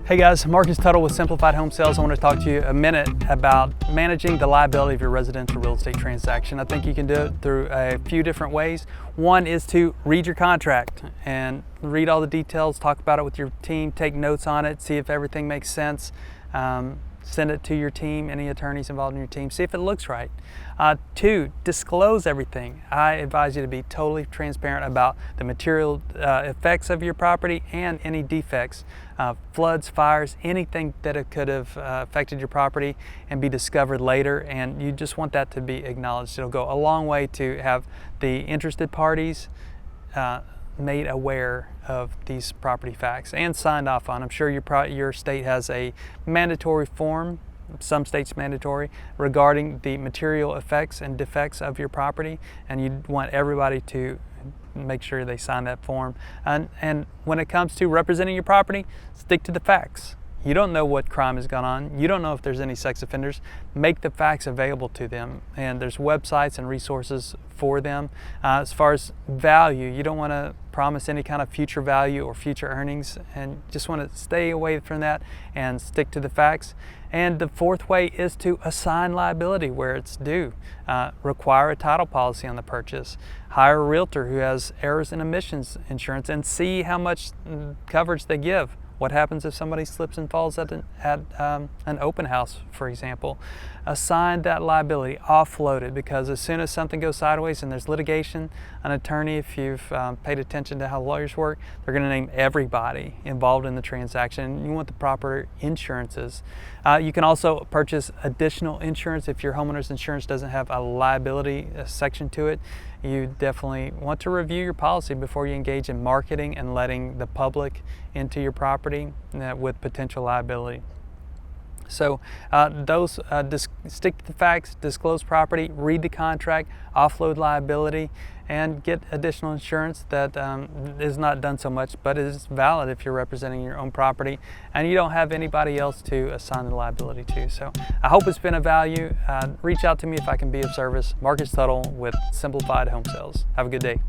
Hey guys, Marcus Tuttle with Simplified Home Sales. I want to talk to you a minute about managing the liability of your residential real estate transaction. I think you can do it through a few different ways. One is to read your contract and read all the details, talk about it with your team, take notes on it, see if everything makes sense. Send it to your team, any attorneys involved in your team, see if it looks right. Two, disclose everything. I advise you to be totally transparent about the material effects of your property and any defects, floods, fires, anything that it could have affected your property and be discovered later, and you just want that to be acknowledged. It'll go a long way to have the interested parties made aware of these property facts and signed off on. I'm sure your state has a mandatory form, some states mandatory, regarding the material effects and defects of your property, and you want everybody to make sure they sign that form. And when it comes to representing your property, stick to the facts. You don't know what crime has gone on. You don't know if there's any sex offenders. Make the facts available to them. And there's websites and resources for them. As far as value, you don't want to promise any kind of future value or future earnings, and just want to stay away from that and stick to the facts. And the fourth way is to assign liability where it's due. Require a title policy on the purchase. Hire a realtor who has errors and omissions insurance and see how much coverage they give. What happens if somebody slips and falls at an open house, for example? Assign that liability, offload it, because as soon as something goes sideways and there's litigation, an attorney, if you've paid attention to how lawyers work, they're going to name everybody involved in the transaction. You want the proper insurances. You can also purchase additional insurance if your homeowner's insurance doesn't have a liability section to it. You definitely want to review your policy before you engage in marketing and letting the public into your property with potential liability. So stick to the facts, disclose property, read the contract, offload liability, and get additional insurance that is not done so much, but is valid if you're representing your own property and you don't have anybody else to assign the liability to. So I hope it's been of value. Reach out to me if I can be of service. Marcus Tuttle with Simplified Home Sales. Have a good day.